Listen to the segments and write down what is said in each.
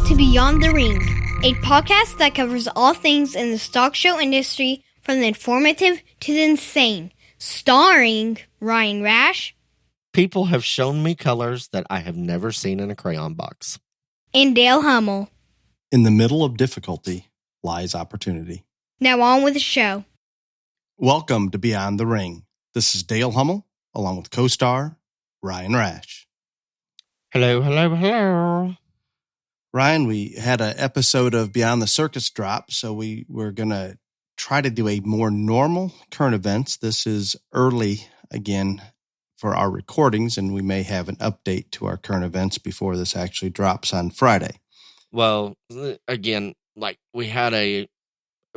to Beyond the Ring, a podcast that covers all things in the stock show industry from the informative to the insane, starring Ryan Rash. People have shown me colors that I have never seen in a crayon box. And Dale Hummel. In the middle of difficulty lies opportunity. Now on with the show. Welcome to Beyond the Ring. This is Dale Hummel, along with co-star Ryan Rash. Hello, hello, hello. Ryan, we had an episode of Beyond the Circus drop, so we're going to try to do a more normal current events. This is early again for our recordings, and we may have an update to our current events before this actually drops on Friday. Well, again, like we had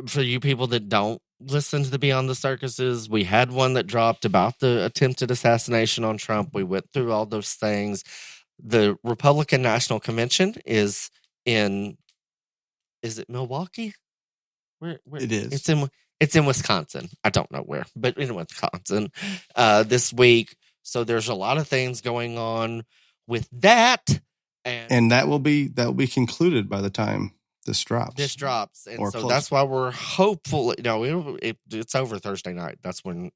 for you people that don't listen to the Beyond the Circuses, we had one that dropped about the attempted assassination on Trump. We went through all those things. The Republican National Convention is it Milwaukee? Where it is. It's in Wisconsin. I don't know where, but in Wisconsin this week. So there's a lot of things going on with that, and that will be concluded by the time this drops. And so that's why we're hopeful. It's over Thursday night. That's when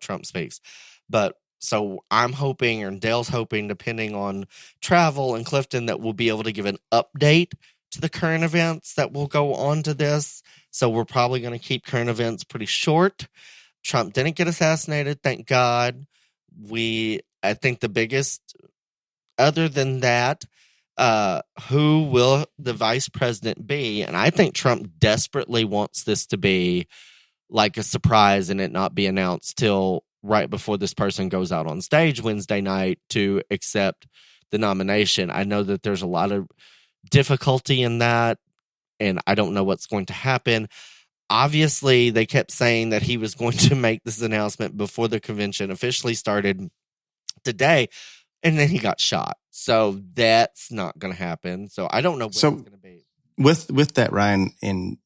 Trump speaks. But so I'm hoping, and Dale's hoping, depending on travel and Clifton, that we'll be able to give an update to the current events that will go on to this. So we're probably going to keep current events pretty short. Trump didn't get assassinated, thank God. I think the biggest, other than that, who will the vice president be? And I think Trump desperately wants this to be like a surprise and it not be announced till right before this person goes out on stage Wednesday night to accept the nomination. I know that there's a lot of difficulty in that, and I don't know what's going to happen. Obviously, they kept saying that he was going to make this announcement before the convention officially started today, and then he got shot. So that's not going to happen. So I don't know what it's going to be. With that, Ryan, and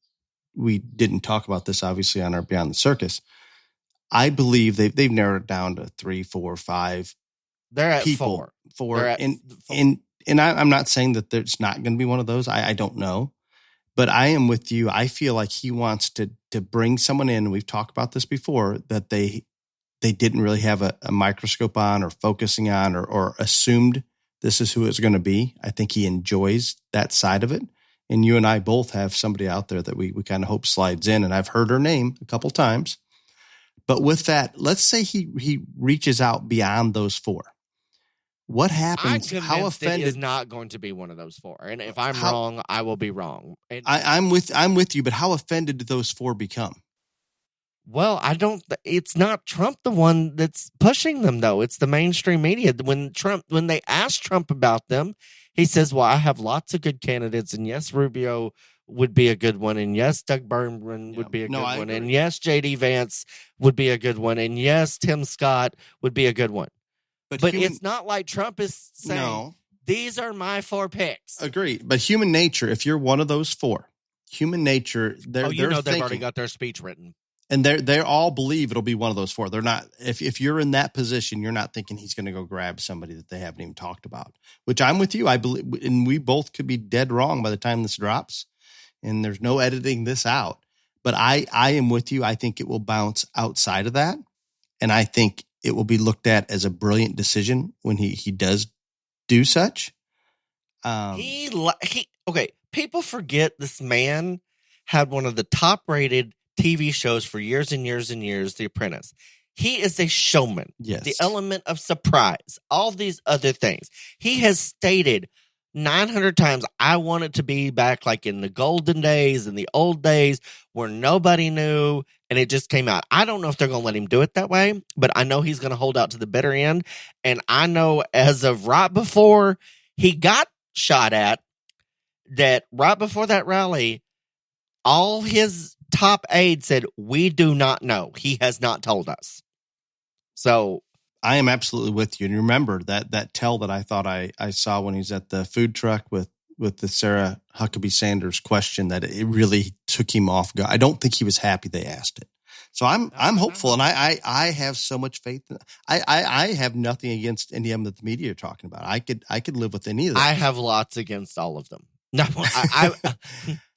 we didn't talk about this obviously on our Beyond the Circus. I believe they've narrowed it down to 3, 4, 5. They're at people. 4. Four. And I'm not saying that there's not going to be one of those. I don't know. But I am with you. I feel like he wants to bring someone in. We've talked about this before, that they didn't really have a microscope on or focusing on or assumed this is who it's going to be. I think he enjoys that side of it. And you and I both have somebody out there that we kind of hope slides in. And I've heard her name a couple times. But with that, let's say he reaches out beyond those 4. What happens? How offended? It is not going to be one of those 4. And if I'm wrong, I will be wrong. I'm with you, but how offended do those 4 become? Well, it's not Trump the one that's pushing them, though. It's the mainstream media. When they asked Trump about them, he says, well, I have lots of good candidates, and yes, Rubio would be a good one, and yes, Doug Burgum would be a good one, and yes, J.D. Vance would be a good one, and yes, Tim Scott would be a good one. But it's not like Trump is saying, these are my 4 picks. Agreed. But human nature, if you're one of those 4, human nature, they're they've thinking, already got their speech written. And they all believe it'll be one of those 4. They're not, if you're in that position, you're not thinking he's going to go grab somebody that they haven't even talked about, which I'm with you. I believe, and we both could be dead wrong by the time this drops, and there's no editing this out. But I am with you. I think it will bounce outside of that. And I think it will be looked at as a brilliant decision when he does do such. People forget this man had one of the top rated TV shows for years and years and years, The Apprentice. He is a showman. Yes. The element of surprise, all these other things. He has stated 900 times, I want it to be back like in the golden days, in the old days where nobody knew, and it just came out. I don't know if they're going to let him do it that way, but I know he's going to hold out to the bitter end. And I know as of right before he got shot at, that right before that rally, all his top aides said, we do not know. He has not told us. So I am absolutely with you. And remember that tell that I thought I saw when he's at the food truck with the Sarah Huckabee Sanders question, that it really took him off guard. I don't think he was happy they asked it. So I'm hopeful, and I have so much faith. I have nothing against any of them that the media are talking about. I could live with any of them. I have lots against all of them. No,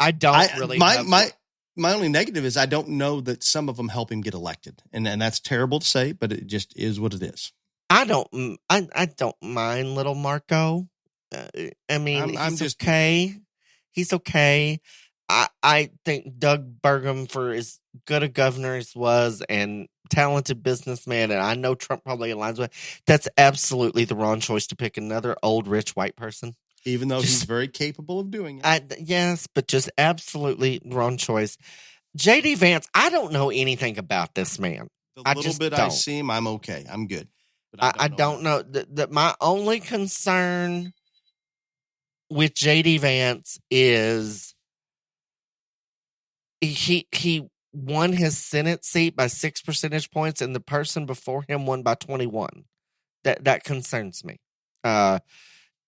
I don't really. My only negative is I don't know that some of them help him get elected, and that's terrible to say, but it just is what it is. I don't mind little Marco. I mean, he's just okay. He's okay. I think Doug Burgum, for as good a governor as was and talented businessman, and I know Trump probably aligns with, that's absolutely the wrong choice to pick another old rich white person. Even though he's very capable of doing it. Yes, but just absolutely wrong choice. J.D. Vance, I don't know anything about this man. The little bit I see him, I'm okay. I'm good. But I don't know. My only concern with J.D. Vance is he won his Senate seat by 6 percentage points, and the person before him won by 21. That concerns me.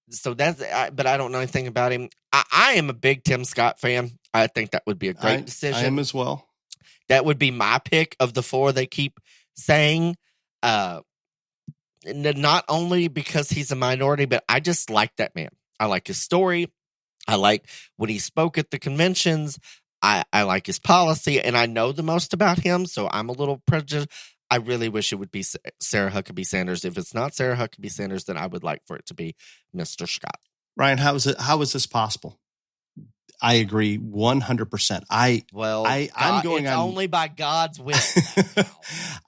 So but I don't know anything about him. I am a big Tim Scott fan. I think that would be a great decision. I am as well. That would be my pick of the four they keep saying. Not only because he's a minority, but I just like that man. I like his story. I like when he spoke at the conventions. I like his policy, and I know the most about him, so I'm a little prejudiced. I really wish it would be Sarah Huckabee Sanders. If it's not Sarah Huckabee Sanders, then I would like for it to be Mr. Scott. Ryan, how is this possible? I agree 100%. I'm going on only by God's will.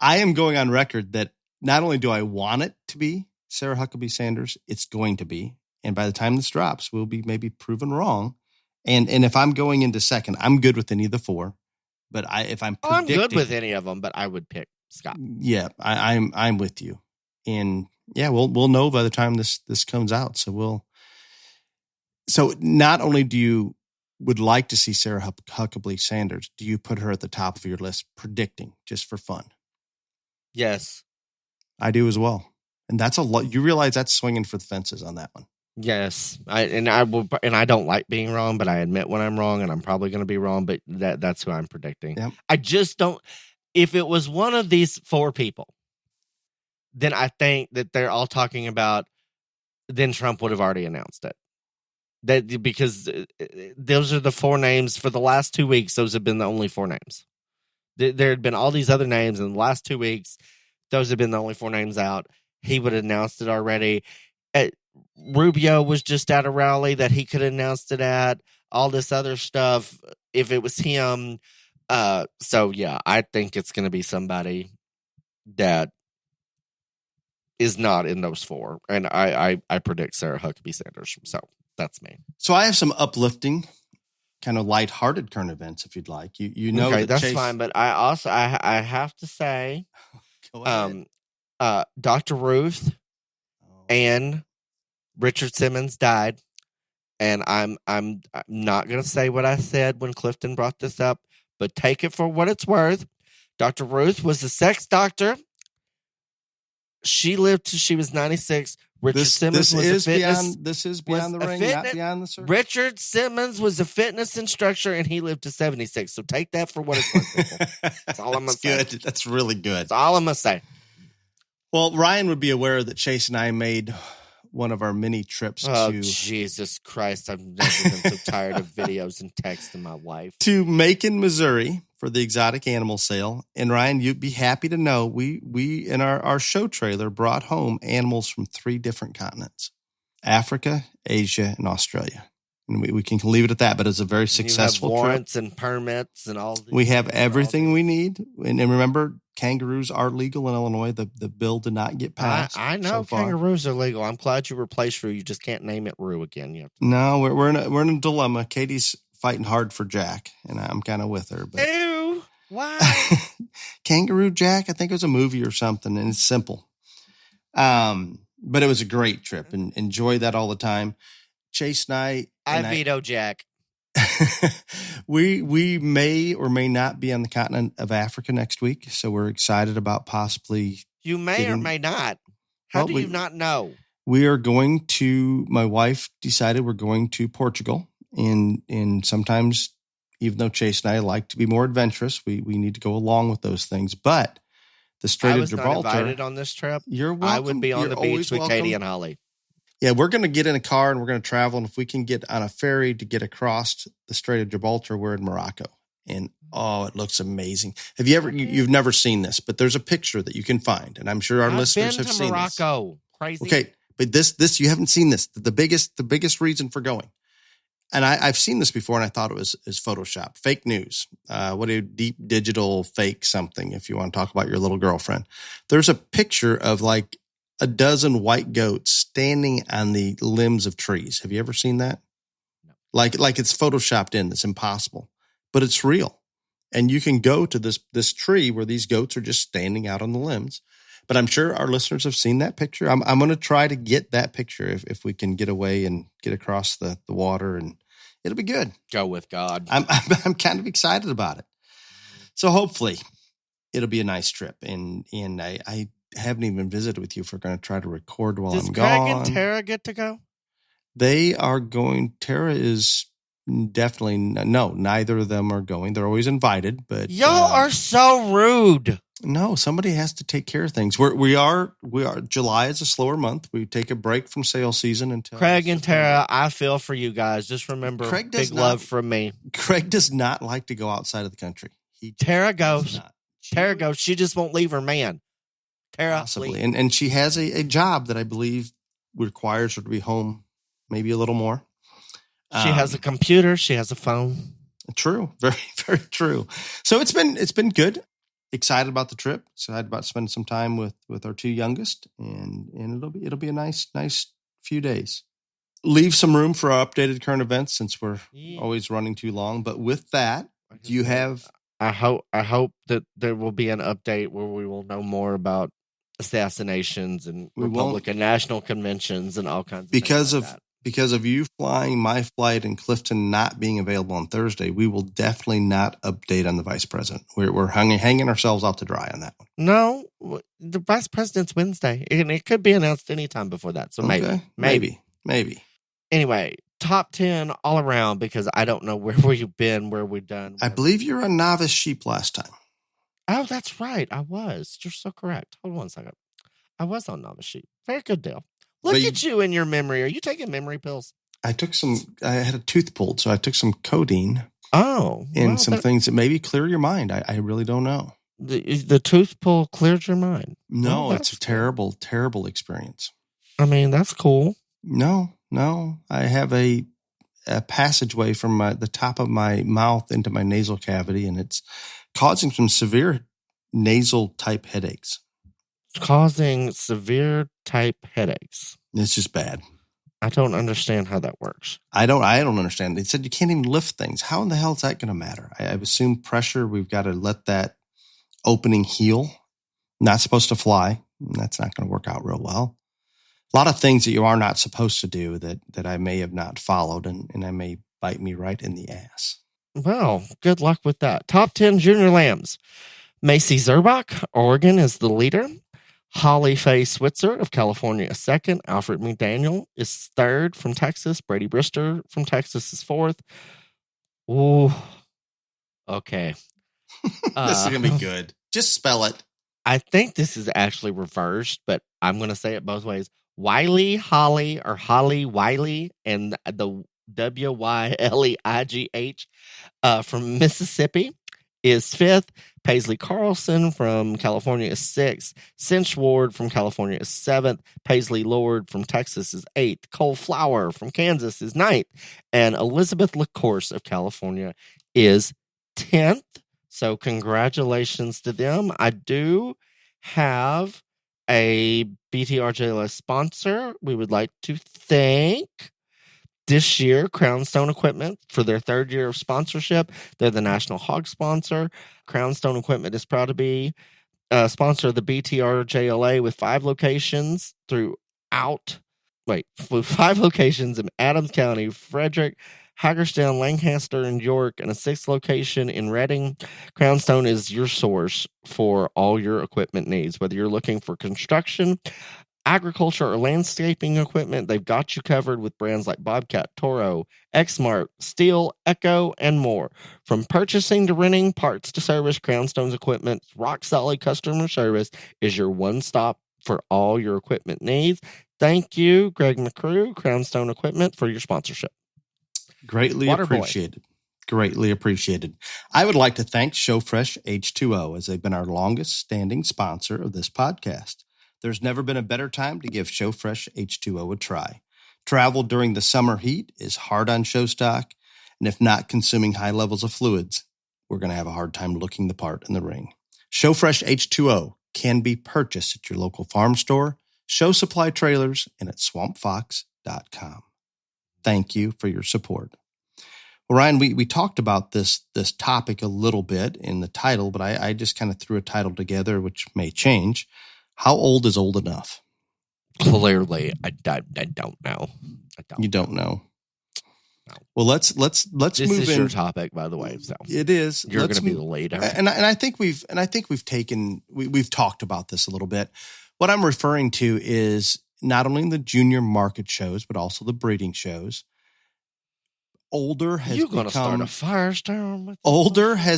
I am going on record that not only do I want it to be Sarah Huckabee Sanders, it's going to be. And by the time this drops, we'll be maybe proven wrong. And if I'm going into second, I'm good with any of the four. But if I'm predicting, I'm good with any of them, but I would pick Scott. Yeah, I'm with you. And yeah, we'll know by the time this comes out. So not only do you would like to see Sarah Huckabee Sanders, do you put her at the top of your list predicting just for fun? Yes. I do as well. And that's a lot. You realize that's swinging for the fences on that one. Yes. I don't like being wrong, but I admit when I'm wrong, and I'm probably going to be wrong, but that's who I'm predicting. Yep. I just don't. If it was one of these four people, then I think that they're all talking about, then Trump would have already announced it. Because those are the four names for the last 2 weeks. Those have been the only four names. There had been all these other names in the last 2 weeks. Those have been the only four names out. He would have announced it already. Rubio was just at a rally that he could have announced it at. All this other stuff, if it was him. So yeah, I think it's going to be somebody that is not in those four. And I predict Sarah Huckabee Sanders. So that's me. So I have some uplifting, kind of lighthearted current events, if you'd like. You know, okay, that's fine. But I also I have to say, Dr. Ruth and Richard Simmons died, and I'm not going to say what I said when Clifton brought this up, but take it for what it's worth. Dr. Ruth was a sex doctor. She lived till she was 96. Richard Simmons was a fitness. This is beyond the ring, not beyond the circle. Richard Simmons was a fitness instructor, and he lived to 76. So take that for what it's worth. That's all I'm going to say. Good. That's really good. That's all I'm going to say. Well, Ryan would be aware that Chase and I made one of our mini trips to Jesus Christ. I've never been so tired of videos and text in my life. To Macon, Missouri for the exotic animal sale. And Ryan, you'd be happy to know we in our show trailer brought home animals from 3 different continents: Africa, Asia, and Australia. And we can leave it at that, but it's a very successful trip. Warrants and permits and all. We have everything we need. And remember, kangaroos are legal in Illinois. The bill did not get passed. I know kangaroos are legal. I'm glad you replaced Rue. You just can't name it Rue again. No, we're in a dilemma. Katie's fighting hard for Jack, and I'm kind of with her. But ew, why? Kangaroo Jack, I think it was a movie or something, and it's simple. But it was a great trip, and enjoy that all the time. Chase and I veto Jack. We may or may not be on the continent of Africa next week, so we're excited about possibly. You may or may not. How do you not know? We are going to. My wife decided we're going to Portugal, and sometimes, even though Chase and I like to be more adventurous, we need to go along with those things. But the Strait of Gibraltar. I was not invited on this trip. You're welcome. I would be on the beach with Katie and Holly. Yeah, we're going to get in a car and we're going to travel. And if we can get on a ferry to get across the Strait of Gibraltar, we're in Morocco. And it looks amazing. Have you ever, you've never seen this, but there's a picture that you can find. And I'm sure our listeners have seen Morocco. This. Crazy. Okay. But this, you haven't seen this. The biggest reason for going. And I've seen this before and I thought it was Photoshop, fake news. What a deep digital fake something. If you want to talk about your little girlfriend, there's a picture of like a dozen white goats standing on the limbs of trees. Have you ever seen that? No. Like it's photoshopped in. It's impossible, but it's real. And you can go to this tree where these goats are just standing out on the limbs. But I'm sure our listeners have seen that picture. I'm going to try to get that picture if we can get away and get across the water, and it'll be good. Go with God. I'm kind of excited about it. So hopefully it'll be a nice trip. And I haven't even visited with you if we're going to try to record while I'm gone. Does Craig and Tara get to go? They are going. Tara is definitely no. Neither of them are going. They're always invited, but y'all are so rude. No, somebody has to take care of things. We are. July is a slower month. We take a break from sales season until Craig and Tara. I feel for you guys. Just remember, Craig big love from me. Craig does not like to go outside of the country. Tara goes. Tara goes. She just won't leave her man. Tara, possibly, and she has a job that I believe requires her to be home maybe a little more. She has a computer. She has a phone. True, very very true. So it's been good. Excited about the trip. Excited about spending some time with our two youngest, and it'll be a nice few days. Leave some room for our updated current events since we're always running too long. But with that, do you have? I hope that there will be an update where we will know more about assassinations and Republican national conventions and all kinds of because things of that. Because of you flying my flight and Clifton not being available on Thursday, we will definitely not update on the vice president. We're hanging ourselves out to dry on that one. No, the vice president's Wednesday, and it could be announced anytime before that. So maybe. Anyway, top 10 all around, because I don't know where we've been, where we've done. I believe you're a novice sheep last time. Oh, that's right. I was. You're so correct. Hold on a second. I was on novice sheep. Very good deal. Look at you in your memory. Are you taking memory pills? I had a tooth pulled, so I took some codeine. Oh. And some things that maybe clear your mind. I really don't know. The tooth pull cleared your mind? No, it's a terrible, terrible experience. I mean, that's cool. No. I have a passageway from the top of my mouth into my nasal cavity, and it's causing some severe nasal type headaches. Causing severe type headaches. It's just bad. I don't understand how that works. I don't understand. They said you can't even lift things. How in the hell is that going to matter? I assume pressure. We've got to let that opening heal. Not supposed to fly. That's not going to work out real well. A lot of things that you are not supposed to do that I may have not followed, and I may bite me right in the ass. Well, good luck with that. Top 10 junior lambs. Macy Zerbach, Oregon, is the leader. Holly Faye Switzer of California is second. Alfred McDaniel is third from Texas. Brady Brister from Texas is fourth. Ooh. Okay. This is going to be good. Just spell it. I think this is actually reversed, but I'm going to say it both ways. Wiley Holly or Holly Wiley, and the Wyleigh from Mississippi is fifth. Paisley Carlson from California is sixth. Cinch Ward from California is seventh. Paisley Lord from Texas is eighth. Cole Flower from Kansas is ninth. And Elizabeth LaCourse of California is 10th. So congratulations to them. I do have a BTRJLS sponsor. We would like to thank this year Crownstone Equipment for their third year of sponsorship. They're the national hog sponsor. Crownstone Equipment is proud to be a sponsor of the BTRJLA with 5 locations with 5 locations in Adams County, Frederick, Hagerstown, Lancaster, and York, and a 6th location in Reading. Crownstone is your source for all your equipment needs. Whether you're looking for construction, agriculture, or landscaping equipment, they've got you covered with brands like Bobcat, Toro, Exmark, Steel, Echo, and more. From purchasing to renting, parts to service, Crownstone's equipment, rock-solid customer service is your one-stop for all your equipment needs. Thank you, Greg McCrew, Crownstone Equipment, for your sponsorship. Greatly appreciated. Greatly appreciated. I would like to thank Showfresh H2O as they've been our longest standing sponsor of this podcast. There's never been a better time to give Showfresh H2O a try. Travel during the summer heat is hard on show stock, and if not consuming high levels of fluids, we're going to have a hard time looking the part in the ring. Showfresh H2O can be purchased at your local farm store, show supply trailers, and at swampfox.com. Thank you for your support. Well, Ryan, we talked about this topic a little bit in the title, but I just kind of threw a title together, which may change. How old is old enough? Clearly, I don't know. You don't know. No. Well, let's move in. This is your topic, by the way. So it is. You're going to be the leader, and I think we've talked about this a little bit. What I'm referring to is not only in the junior market shows, but also the breeding shows. Older has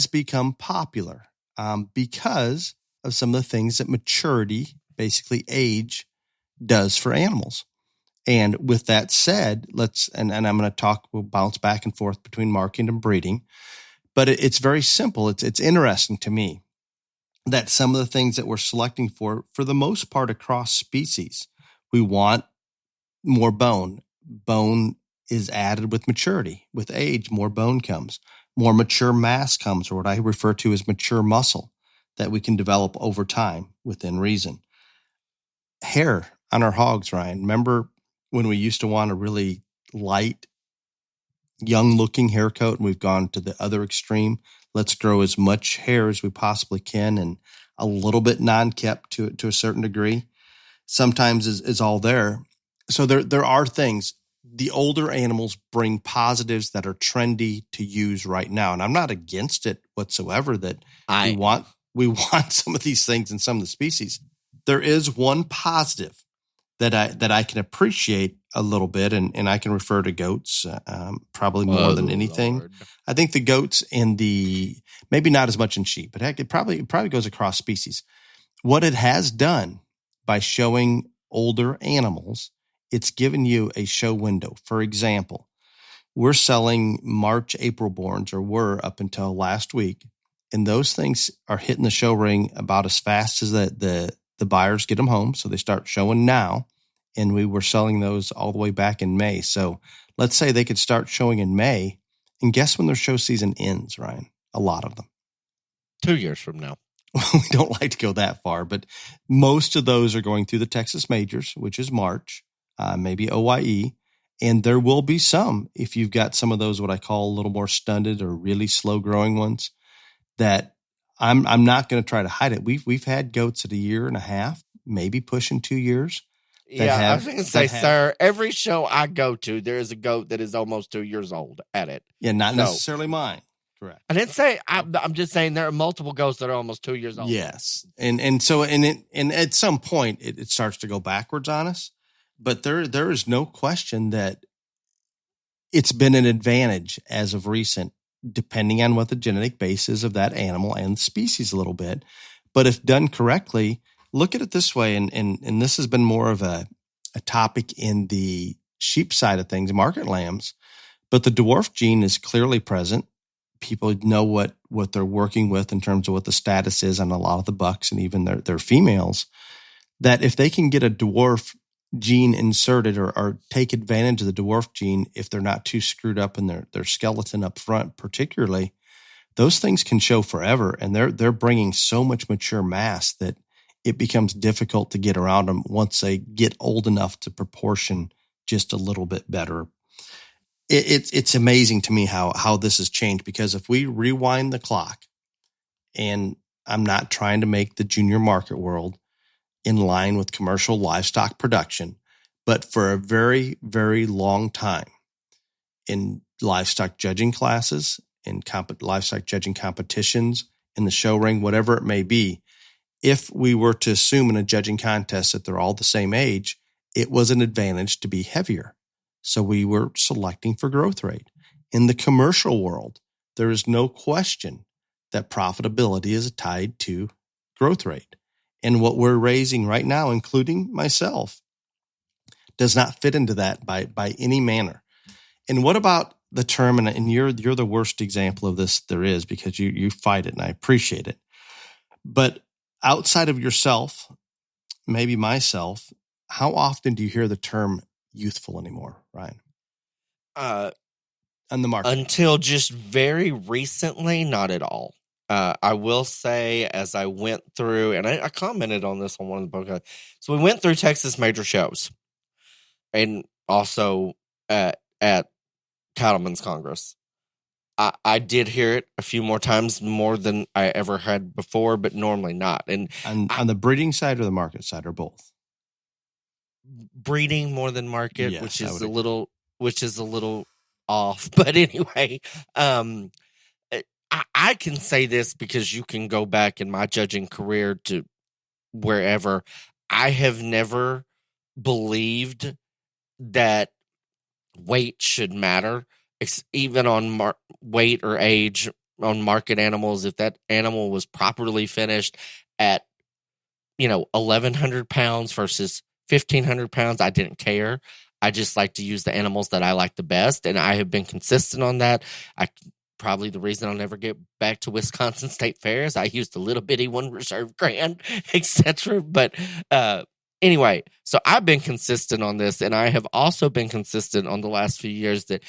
become popular because of some of the things that maturity, basically age, does for animals. And with that said, and I'm going to we'll bounce back and forth between marketing and breeding, but it's very simple. It's interesting to me that some of the things that we're selecting for the most part across species, we want more bone. Bone is added with maturity. With age, more bone comes. More mature mass comes, or what I refer to as mature muscle that we can develop over time within reason. Hair on our hogs, Ryan. Remember when we used to want a really light, young-looking hair coat, and we've gone to the other extreme? Let's grow as much hair as we possibly can, and a little bit non-kept to a certain degree. Sometimes is all there. So there are things. The older animals bring positives that are trendy to use right now, and I'm not against it whatsoever. That we want some of these things in some of the species. There is one positive that I can appreciate a little bit, and I can refer to goats probably more than anything. Lord. I think the goats and maybe not as much in sheep, but heck, it probably goes across species. What it has done by showing older animals, it's given you a show window. For example, we're selling March, April borns, or were up until last week, and those things are hitting the show ring about as fast as the buyers get them home. So they start showing now, and we were selling those all the way back in May. So let's say they could start showing in May, and guess when their show season ends, Ryan? A lot of them. 2 years from now. We don't like to go that far, but most of those are going through the Texas Majors, which is March, maybe OYE. And there will be some, if you've got some of those, what I call a little more stunted or really slow growing ones, that I'm not going to try to hide it. We've had goats at 1.5 years, maybe pushing 2 years. I was going to say, sir, every show I go to, there is a goat that is almost 2 years old at it. Yeah, not necessarily mine. Correct. I didn't say. I'm just saying there are multiple goats that are almost 2 years old. Yes, and at some point it starts to go backwards on us. But there is no question that it's been an advantage as of recent, depending on what the genetic base is of that animal and the species a little bit. But if done correctly, look at it this way, and this has been more of a topic in the sheep side of things, market lambs, but the dwarf gene is clearly present. People know what they're working with in terms of what the status is on a lot of the bucks and even their females, that if they can get a dwarf gene inserted or take advantage of the dwarf gene, if they're not too screwed up in their skeleton up front, particularly, those things can show forever. And they're bringing so much mature mass that it becomes difficult to get around them once they get old enough to proportion just a little bit better. It's amazing to me how this has changed, because if we rewind the clock, and I'm not trying to make the junior market world in line with commercial livestock production, but for a very, very long time in livestock judging classes, in livestock judging competitions, in the show ring, whatever it may be, if we were to assume in a judging contest that they're all the same age, it was an advantage to be heavier. So we were selecting for growth rate. In the commercial world, there is no question that profitability is tied to growth rate. And what we're raising right now, including myself, does not fit into that by any manner. And what about the term, and you're the worst example of this there is, because you fight it and I appreciate it. But outside of yourself, maybe myself, how often do you hear the term youthful anymore, Ryan? On the market? Until just very recently, not at all. I will say, as I went through, and I commented on this on one of the podcasts. So we went through Texas major shows, and also at Cattlemen's Congress. I did hear it a few more times, more than I ever had before, but normally not. And on the breeding side or the market side, or both? Breeding more than market, Yes, which is a little off. But anyway, I can say this because you can go back in my judging career to wherever. I have never believed that weight should matter, even on weight or age on market animals. If that animal was properly finished at 1,100 pounds versus 1,500 pounds, I didn't care. I just like to use the animals that I like the best, and I have been consistent on that. Probably the reason I'll never get back to Wisconsin State Fairs. I used a little bitty one reserve grand, etc. But anyway, so I've been consistent on this, and I have also been consistent on the last few years that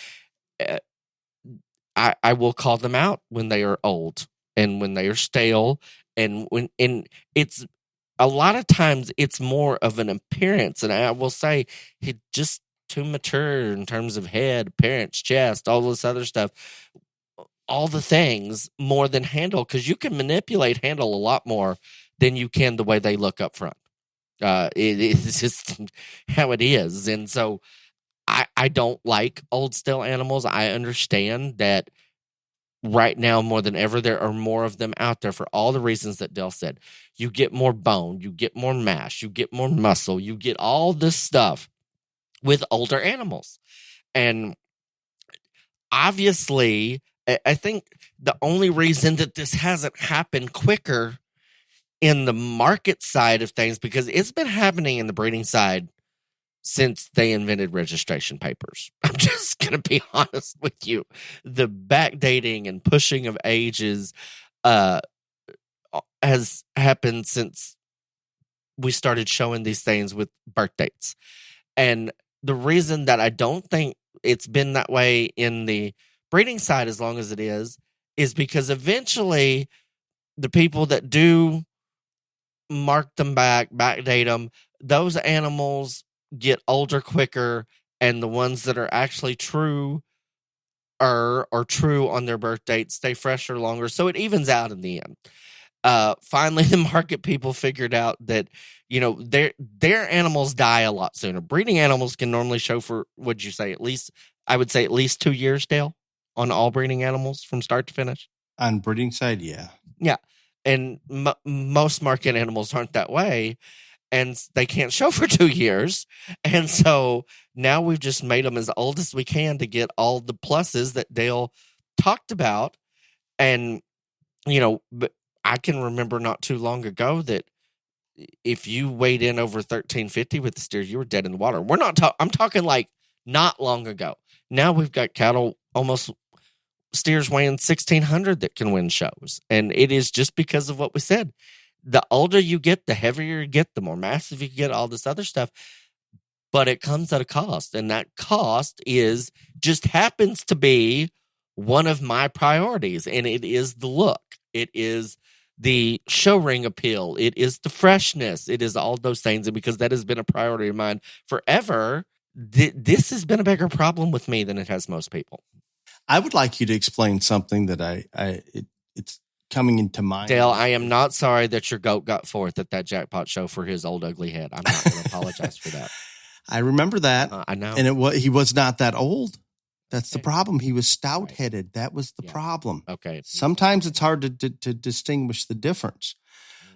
I will call them out when they are old and when they are stale, and it's a lot of times it's more of an appearance, and I will say he just too mature in terms of head, appearance, chest, all this other stuff. All the things more than handle, because you can manipulate handle a lot more than you can the way they look up front. It's just how it is. And so I don't like old stale animals. I understand that right now more than ever there are more of them out there for all the reasons that Dale said. You get more bone, you get more mass, you get more muscle, you get all this stuff with older animals. And obviously, I think the only reason that this hasn't happened quicker in the market side of things, because it's been happening in the breeding side since they invented registration papers. I'm just going to be honest with you. The backdating and pushing of ages has happened since we started showing these things with birth dates. And the reason that I don't think it's been that way in the breeding side as long as it is because eventually the people that do mark them backdate them, those animals get older quicker, and the ones that are actually true are true on their birth date stay fresher longer, so it evens out in the end. Finally, the market people figured out that their animals die a lot sooner. Breeding animals can normally show for, would you say, I would say at least 2 years, Dale, on all breeding animals from start to finish. On breeding side, yeah. And most market animals aren't that way, and they can't show for 2 years. And so now we've just made them as old as we can to get all the pluses that Dale talked about. And, but I can remember not too long ago that if you weighed in over 1350 with the steers, you were dead in the water. I'm talking like not long ago. Now we've got cattle, almost steers weighing 1,600 that can win shows. And it is just because of what we said. The older you get, the heavier you get, the more massive you get, all this other stuff. But it comes at a cost. And that cost just happens to be one of my priorities. And it is the look. It is the show ring appeal. It is the freshness. It is all those things. And because that has been a priority of mine forever, this has been a bigger problem with me than it has most people. I would like you to explain something that it's coming into mind. Dale, I am not sorry that your goat got fourth at that jackpot show for his old ugly head. I'm not going to apologize for that. I remember that. I know. And he was not that old. That's the problem. He was stout-headed. Right. That was the problem. Okay. Sometimes it's hard to distinguish the difference.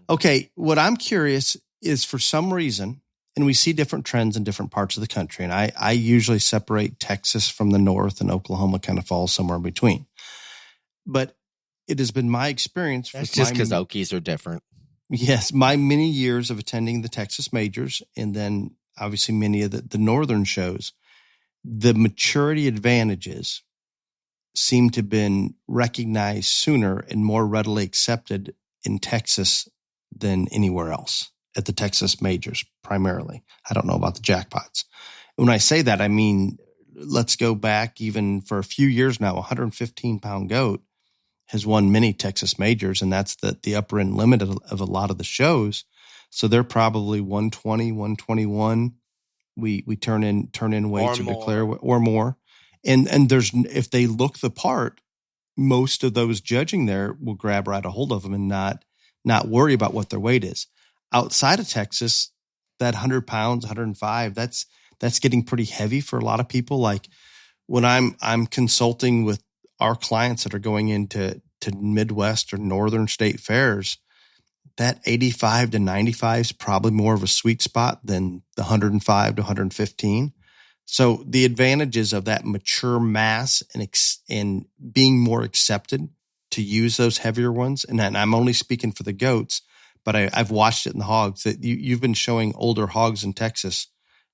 Okay. What I'm curious is, for some reason, and we see different trends in different parts of the country, and I usually separate Texas from the north, and Oklahoma kind of falls somewhere in between. But it has been my experience. That's just because Okies are different. Yes, my many years of attending the Texas majors, and then obviously many of the northern shows, the maturity advantages seem to have been recognized sooner and more readily accepted in Texas than anywhere else at the Texas majors, primarily. I don't know about the jackpots. When I say that, I mean, let's go back even for a few years now. 115-pound goat has won many Texas majors, and that's the upper end limit of a lot of the shows. So they're probably 120, 121. We turn in weights or declare or more. And there's, if they look the part, most of those judging there will grab right a hold of them and not worry about what their weight is. Outside of Texas, that 100 pounds, 105, that's getting pretty heavy for a lot of people. Like when I'm consulting with our clients that are going into Midwest or Northern state fairs, that 85 to 95 is probably more of a sweet spot than the 105 to 115. So the advantages of that mature mass and being more accepted to use those heavier ones, and I'm only speaking for the goats, but I've watched it in the hogs, that you've been showing older hogs in Texas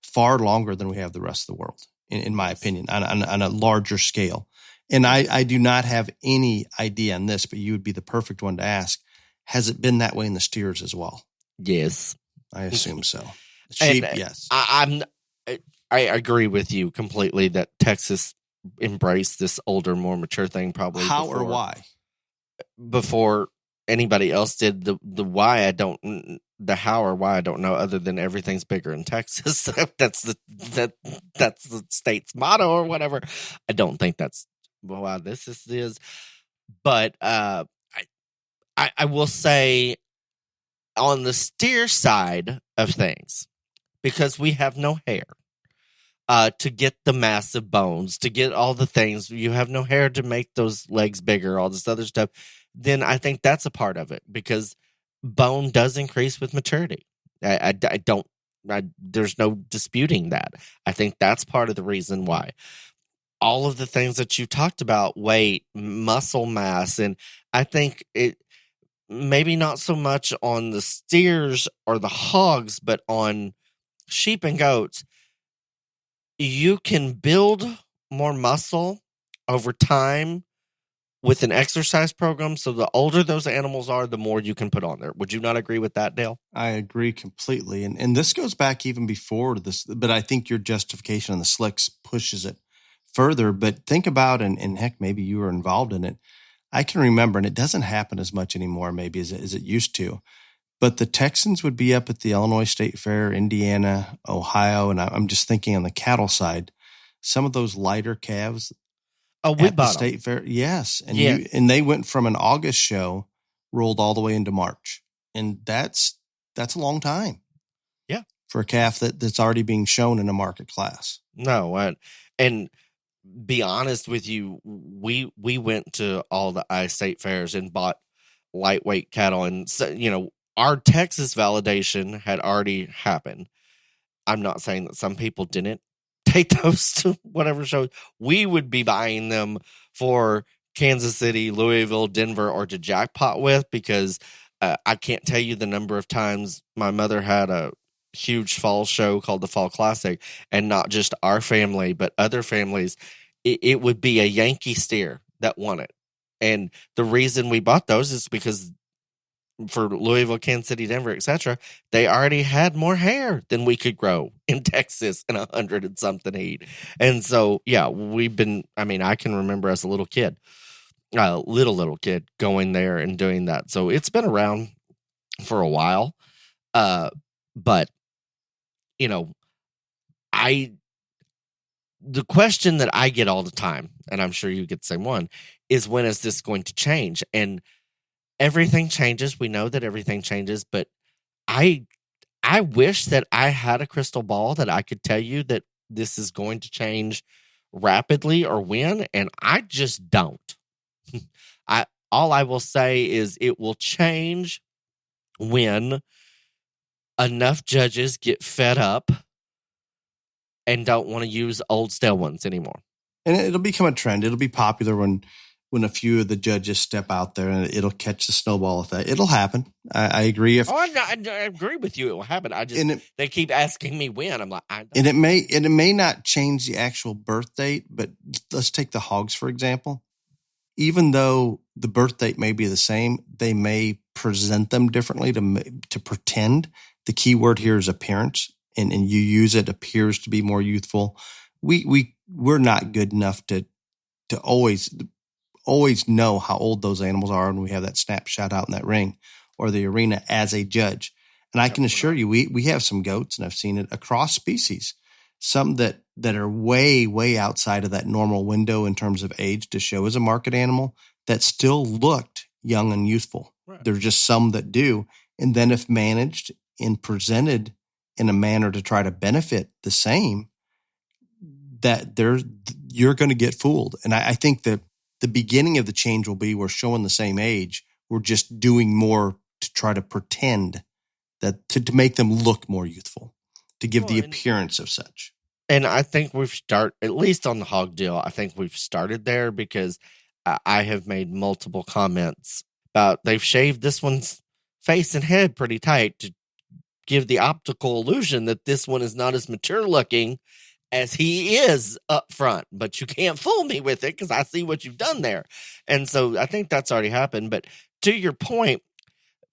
far longer than we have the rest of the world, in my opinion, on a larger scale. And I do not have any idea on this, but you would be the perfect one to ask. Has it been that way in the steers as well? Yes. I assume so. Sheep, yes. I agree with you completely that Texas embraced this older, more mature thing probably. How or why? Before anybody else did. The why I don't, the how or why I don't know, other than everything's bigger in Texas. that's the state's motto or whatever. I don't think that's why this is. But I will say on the steer side of things, because we have no hair to get the massive bones, to get all the things, you have no hair to make those legs bigger, all this other stuff, then I think that's a part of it, because bone does increase with maturity. There's no disputing that. I think that's part of the reason why. All of the things that you talked about, weight, muscle mass, and I think it maybe not so much on the steers or the hogs, but on sheep and goats, you can build more muscle over time with an exercise program. So the older those animals are, the more you can put on there. Would you not agree with that, Dale? I agree completely. And this goes back even before this, but I think your justification on the slicks pushes it further. But think about, and heck, maybe you were involved in it. I can remember, and it doesn't happen as much anymore maybe as it used to, but the Texans would be up at the Illinois State Fair, Indiana, Ohio, and I'm just thinking on the cattle side, some of those lighter calves we at the State Fair. Yes. And and they went from an August show, rolled all the way into March. And that's a long time. Yeah. For a calf that's already being shown in a market class. No, and be honest with you, we went to all the state fairs and bought lightweight cattle, and so, our Texas validation had already happened. I'm not saying that some people didn't take those to whatever shows. We would be buying them for Kansas City, Louisville, Denver, or to jackpot with, because I can't tell you the number of times my mother had a huge fall show called the Fall Classic, and not just our family, but other families. It would be a Yankee steer that won it. And the reason we bought those is because for Louisville, Kansas City, Denver, etc., they already had more hair than we could grow in Texas in 100 and something heat. And so, yeah, I can remember as a little kid, little kid going there and doing that. So it's been around for a while. But, the question that I get all the time, and I'm sure you get the same one, is when is this going to change? And everything changes. We know that everything changes, but I wish that I had a crystal ball that I could tell you that this is going to change rapidly or when, and I just don't. All I will say is it will change when enough judges get fed up and don't want to use old stale ones anymore. And it'll become a trend. It'll be popular when when a few of the judges step out there, and it'll catch the snowball effect. It'll happen. I agree. I agree with you. It will happen. They keep asking me when. I'm like, and it may not change the actual birth date, but let's take the hogs, for example. Even though the birth date may be the same, they may present them differently to pretend. The key word here is appearance, and you use it appears to be more youthful. We're not good enough to always know how old those animals are when we have that snapshot out in that ring or the arena as a judge. And I can assure you, we have some goats, and I've seen it across species, some that are way, way outside of that normal window in terms of age to show as a market animal that still looked young and youthful. Right. There's just some that do. And then if managed and presented in a manner to try to benefit the same, that you're going to get fooled. And I think that the beginning of the change will be we're showing the same age. We're just doing more to try to pretend that to make them look more youthful, to give the appearance of such. And I think we've started, at least on the hog deal, I think we've started there because I have made multiple comments about they've shaved this one's face and head pretty tight to give the optical illusion that this one is not as mature looking as he is up front, but you can't fool me with it because I see what you've done there. And so I think that's already happened. But to your point,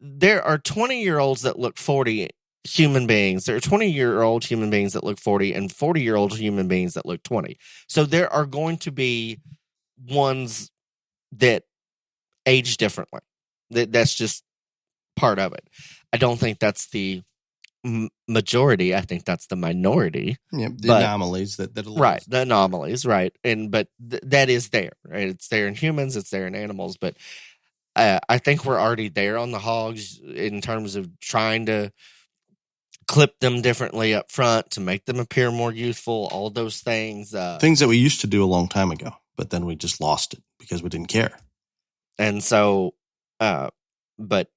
there are 20-year-olds that look 40 human beings. There are 20-year-old human beings that look 40 and 40-year-old human beings that look 20. So there are going to be ones that age differently. That's just part of it. I don't think that's the majority. I think that's the minority. Yeah, the anomalies that right, the anomalies, right. And but that is there, right? It's there in humans, it's there in animals, but I think we're already there on the hogs in terms of trying to clip them differently up front to make them appear more youthful, all those things. Things that we used to do a long time ago, but then we just lost it because we didn't care. And so, but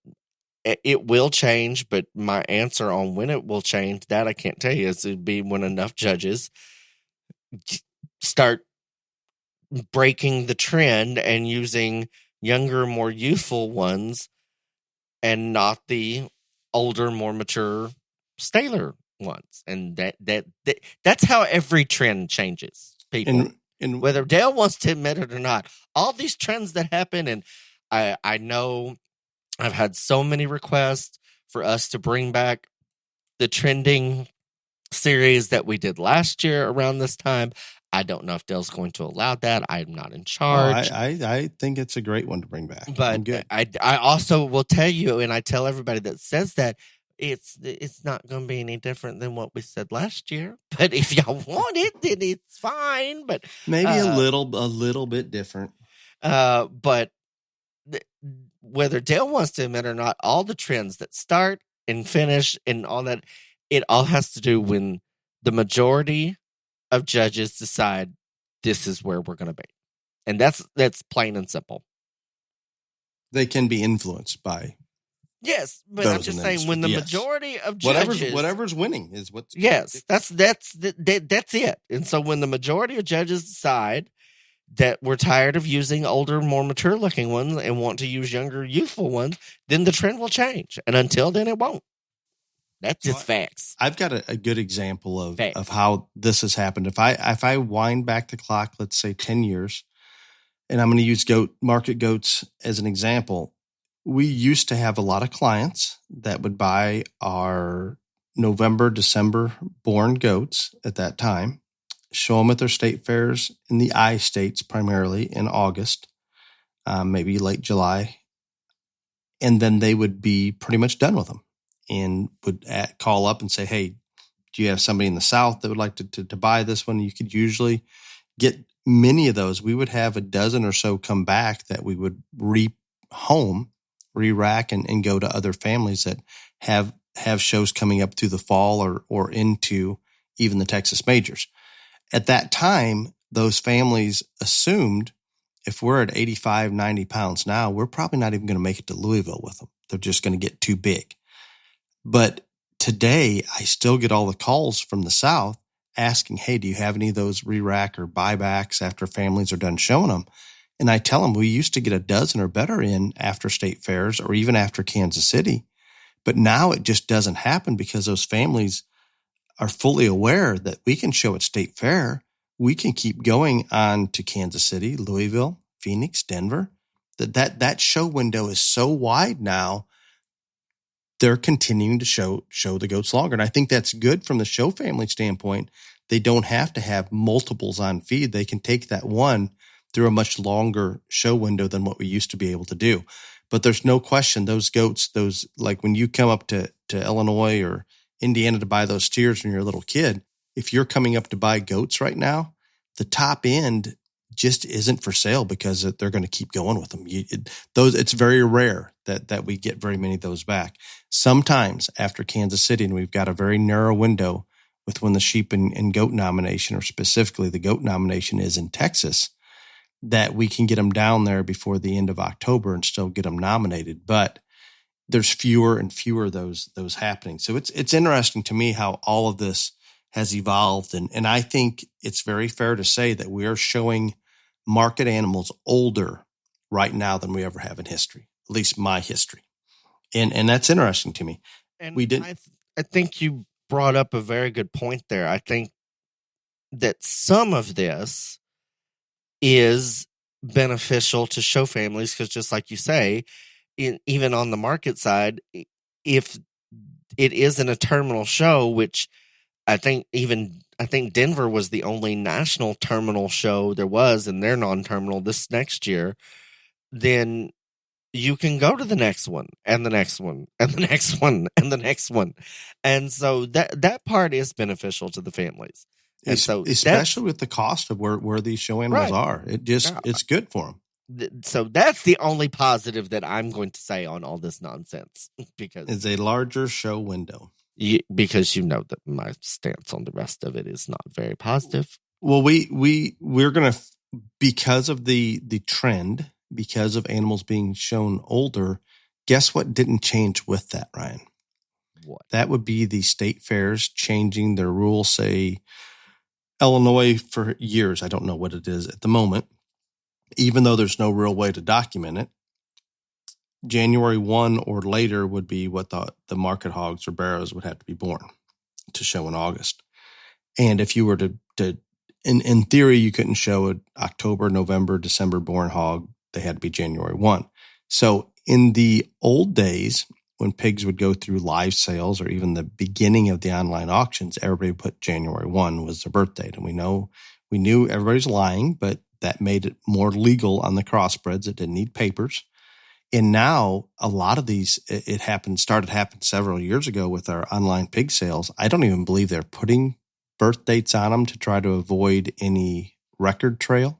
it will change, but my answer on when it will change, that I can't tell you. It'd be when enough judges start breaking the trend and using younger, more youthful ones and not the older, more mature staler ones. And that's how every trend changes, people. And whether Dale wants to admit it or not, all these trends that happen, and I know I've had so many requests for us to bring back the trending series that we did last year around this time. I don't know if Dale's going to allow that. I'm not in charge. I think it's a great one to bring back. But I also will tell you, and I tell everybody that says that, it's not going to be any different than what we said last year. But if y'all want it, then it's fine. But maybe a little bit different. But whether Dale wants to admit or not, all the trends that start and finish and all that, it all has to do when the majority of judges decide this is where we're going to be. And that's plain and simple. They can be influenced by. Yes, but I'm just saying when the majority of judges, whatever's winning is what's. Yes, that's it. And so when the majority of judges decide that we're tired of using older, more mature looking ones and want to use younger, youthful ones, then the trend will change. And until then, it won't. That's just facts. I've got a good example of how this has happened. If I wind back the clock, let's say 10 years, and I'm going to use market goats as an example. We used to have a lot of clients that would buy our November, December born goats at that time, show them at their state fairs in the I states, primarily in August, maybe late July. And then they would be pretty much done with them and would call up and say, hey, do you have somebody in the South that would like to buy this one? You could usually get many of those. We would have a dozen or so come back that we would re-rack and go to other families that have shows coming up through the fall or into even the Texas majors. At that time, those families assumed if we're at 85, 90 pounds now, we're probably not even going to make it to Louisville with them. They're just going to get too big. But today, I still get all the calls from the South asking, hey, do you have any of those re-rack or buybacks after families are done showing them? And I tell them we used to get a dozen or better in after state fairs or even after Kansas City. But now it just doesn't happen because those families are fully aware that we can show at state fair. We can keep going on to Kansas City, Louisville, Phoenix, Denver. That show window is so wide now. They're continuing to show the goats longer. And I think that's good from the show family standpoint. They don't have to have multiples on feed. They can take that one through a much longer show window than what we used to be able to do. But there's no question those goats, those like when you come up to Illinois or Indiana to buy those steers when you're a little kid, if you're coming up to buy goats right now, the top end just isn't for sale because they're going to keep going with them. It's very rare that we get very many of those back. Sometimes after Kansas City, and we've got a very narrow window with when the sheep and goat nomination, or specifically the goat nomination, is in Texas, that we can get them down there before the end of October and still get them nominated. But there's fewer and fewer of those happening. So it's interesting to me how all of this has evolved. And I think it's very fair to say that we are showing market animals older right now than we ever have in history, at least my history. And that's interesting to me. And we did. I think you brought up a very good point there. I think that some of this is beneficial to show families because, just like you say, even on the market side, if it isn't a terminal show, which I think Denver was the only national terminal show there was, and they're non-terminal this next year, then you can go to the next one and the next one and the next one and the next one. And so that part is beneficial to the families. And so especially with the cost of where these show animals are, it's good for them. So that's the only positive that I'm going to say on all this nonsense, because it's a larger show window. Because you know that my stance on the rest of it is not very positive. Well, we're going to, because of the trend, because of animals being shown older, guess what didn't change with that, Ryan? What? That would be the state fairs changing their rules. Say Illinois for years, I don't know what it is at the moment, even though there's no real way to document it. January 1 or later would be what the market hogs or barrows would have to be born to show in August. And if you were to in theory, you couldn't show an October, November, December born hog. They had to be January 1. So in the old days, when pigs would go through live sales or even the beginning of the online auctions, everybody put January 1 was their birth date. And we knew everybody's lying, but that made it more legal on the crossbreds. It didn't need papers. And now a lot of these, started happening several years ago with our online pig sales. I don't even believe they're putting birth dates on them to try to avoid any record trail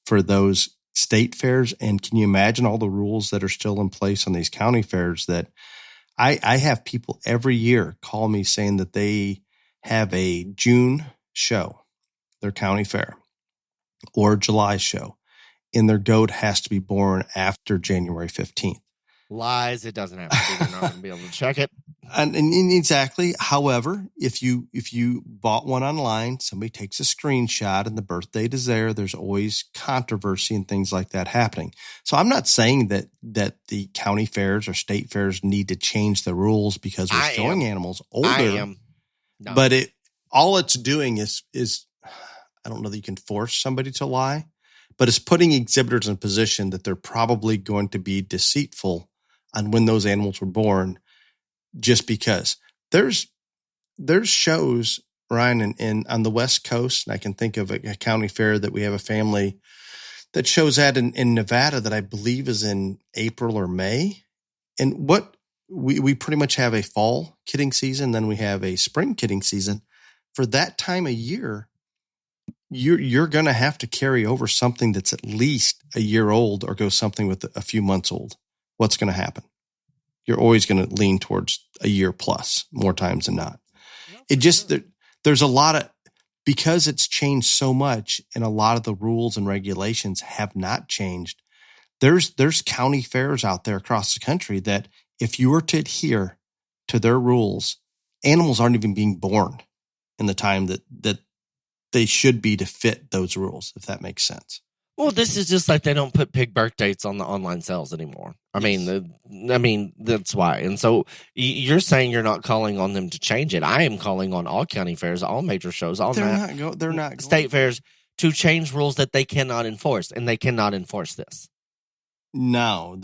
for those state fairs. And can you imagine all the rules that are still in place on these county fairs that I have people every year call me saying that they have a June show, their county fair, or July show, and their goat has to be born after January 15th. Lies. It doesn't have to be. They're not going to be able to check it. And exactly. However, if you bought one online, somebody takes a screenshot and the birth date is there, there's always controversy and things like that happening. So I'm not saying that the county fairs or state fairs need to change the rules because we're showing animals older. I am. No. But all it's doing is I don't know that you can force somebody to lie, but it's putting exhibitors in a position that they're probably going to be deceitful on when those animals were born, just because there's shows, Ryan, in on the West Coast, and I can think of a county fair that we have a family that shows at in Nevada that I believe is in April or May. And what we pretty much have a fall kidding season, then we have a spring kidding season. For that time of year, you're going to have to carry over something that's at least a year old or go something with a few months old. What's going to happen? You're always going to lean towards a year plus more times than not. There's a lot of, because it's changed so much and a lot of the rules and regulations have not changed. There's county fairs out there across the country that if you were to adhere to their rules, animals aren't even being born in the time that they should be to fit those rules, if that makes sense. Well, this is just like they don't put pig birth dates on the online sales anymore. I mean, that's why. And so you're saying you're not calling on them to change it. I am calling on all county fairs, all major shows, all they're not state fairs to change rules that they cannot enforce, and they cannot enforce this. No,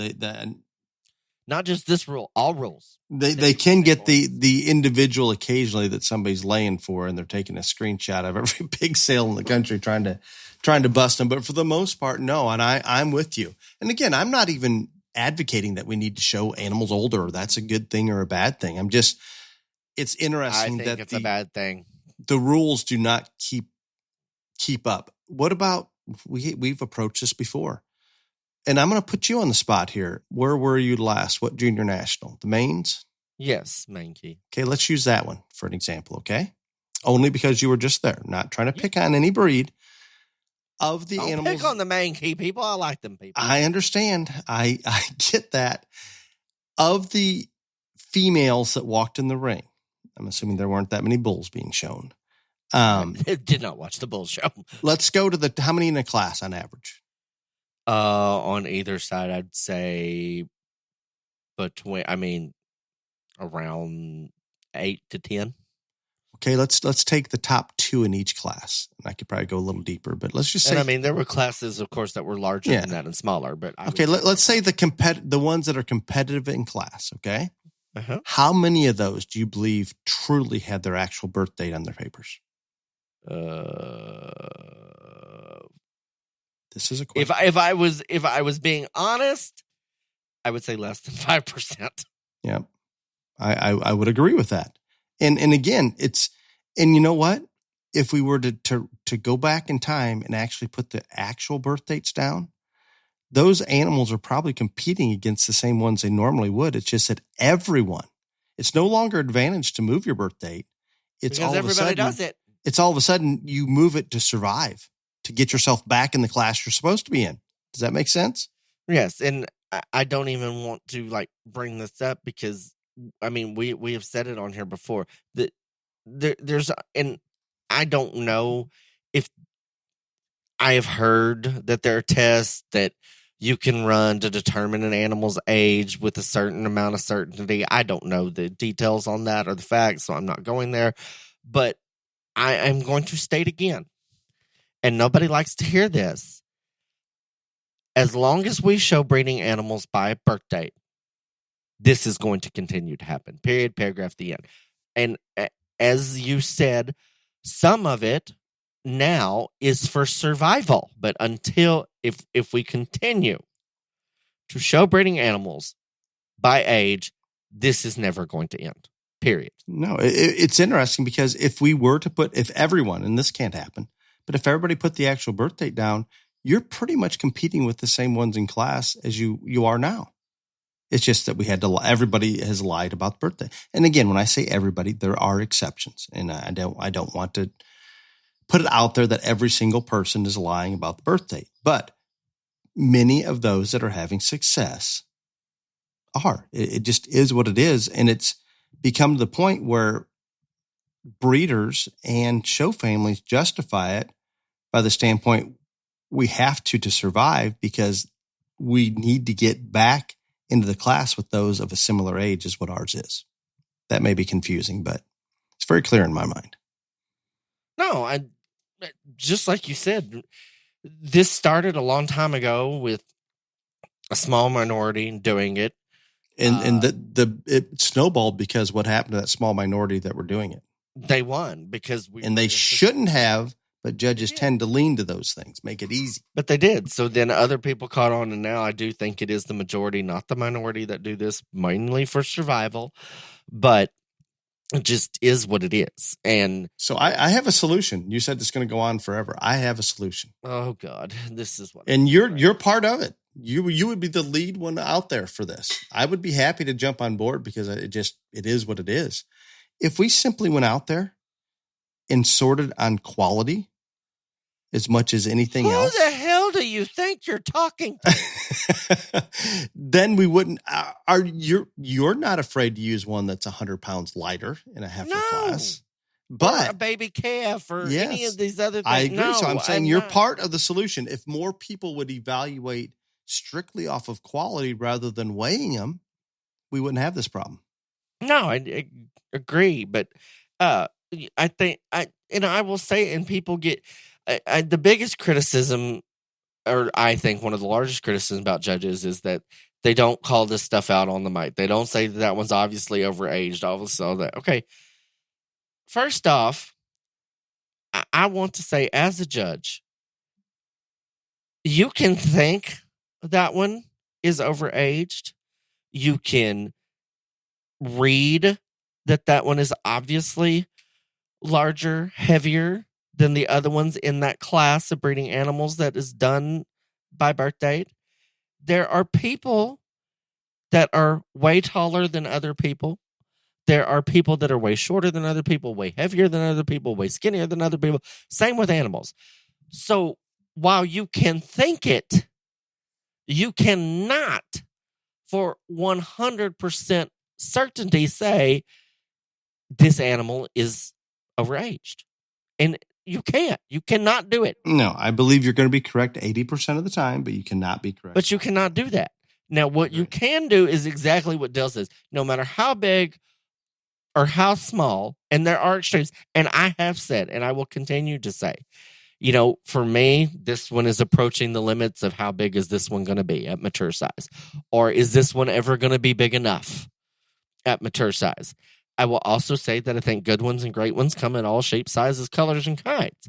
not just this rule, all rules. They can get the individual occasionally that somebody's laying for, and they're taking a screenshot of every pig sale in the country trying to bust them. But for the most part, no. And I'm with you. And again, I'm not even advocating that we need to show animals older, or that's a good thing or a bad thing. It's interesting that it's a bad thing. The rules do not keep up. What about, we've approached this before, and I'm going to put you on the spot here. Where were you last? What junior national? The Maines? Yes, Maine Key. Okay, let's use that one for an example, okay? Only because you were just there. Not trying to pick on any breed. Of the Don't animals. pick on the Maine Key people. I like them people. I understand. I get that. Of the females that walked in the ring, I'm assuming there weren't that many bulls being shown. Did not watch the bull show. Let's go to how many in a class on average? On either side, I'd say around 8 to 10. Okay, let's take the top 2 in each class. And I could probably go a little deeper, but let's just say. And I mean, there were classes, of course, that were larger than that and smaller. But let's say the ones that are competitive in class. Okay, uh-huh. How many of those do you believe truly had their actual birth date on their papers? This is a question. If I was being honest, I would say less than 5%. Yeah, I would agree with that. And again, and you know what? If we were to go back in time and actually put the actual birth dates down, those animals are probably competing against the same ones they normally would. It's just that it's no longer advantage to move your birth date. It's because everybody does it. It's all of a sudden you move it to survive, to get yourself back in the class you're supposed to be in. Does that make sense? Yes. And I don't even want to bring this up because I mean, we have said it on here before that and I don't know if I have heard that there are tests that you can run to determine an animal's age with a certain amount of certainty. I don't know the details on that or the facts, so I'm not going there. But I am going to state again, and nobody likes to hear this. As long as we show breeding animals by birth date, this is going to continue to happen. Period, paragraph, the end. And as you said, some of it now is for survival. But if we continue to show breeding animals by age, this is never going to end. Period. No, it's interesting because if everyone, and this can't happen, but if everybody put the actual birth date down, you're pretty much competing with the same ones in class as you are now. It's just that everybody has lied about the birthday. And again, when I say everybody, there are exceptions. And I don't want to put it out there that every single person is lying about the birth date. But many of those that are having success are. It just is what it is. And it's become to the point where breeders and show families justify it by the standpoint we have to survive because we need to get back into the class with those of a similar age as what ours is. That may be confusing, but it's very clear in my mind. No, just like you said, this started a long time ago with a small minority doing it. And it snowballed because what happened to that small minority that were doing it? They won because they shouldn't have, but judges tend to lean to those things, make it easy. But they did. So then other people caught on, and now I do think it is the majority, not the minority, that do this mainly for survival. But it just is what it is. And so I have a solution. You said it's going to go on forever. I have a solution. Oh God, this is what. And you're part of it. You would be the lead one out there for this. I would be happy to jump on board because it is what it is. If we simply went out there and sorted on quality as much as anything else. Who the hell do you think you're talking to? Then we wouldn't. You're not afraid to use one that's 100 pounds lighter in a heifer class. But a baby calf or yes, any of these other things. I agree. No, so I'm saying I'm you're not. part of the solution. If more people would evaluate strictly off of quality rather than weighing them, we wouldn't have this problem. No, I agree, but I think I will say, and people get the biggest criticism, or I think one of the largest criticisms about judges is that they don't call this stuff out on the mic. They don't say that one's obviously overaged. All that. Okay, first off, I want to say, as a judge, you can think that one is overaged. You can read that one is obviously larger, heavier than the other ones in that class of breeding animals that is done by birth date. There are people that are way taller than other people. There are people that are way shorter than other people, way heavier than other people, way skinnier than other people. Same with animals. So while you can think it, you cannot for 100% certainty say this animal is overaged. And you can't. You cannot do it. No, I believe you're going to be correct 80% of the time, but you cannot be correct. But you cannot do that. Now, what you can do is exactly what Dale says. No matter how big or how small, and there are extremes, and I have said, and I will continue to say, for me, this one is approaching the limits of how big is this one going to be at mature size? Or is this one ever going to be big enough at mature size? I will also say that I think good ones and great ones come in all shapes, sizes, colors, and kinds.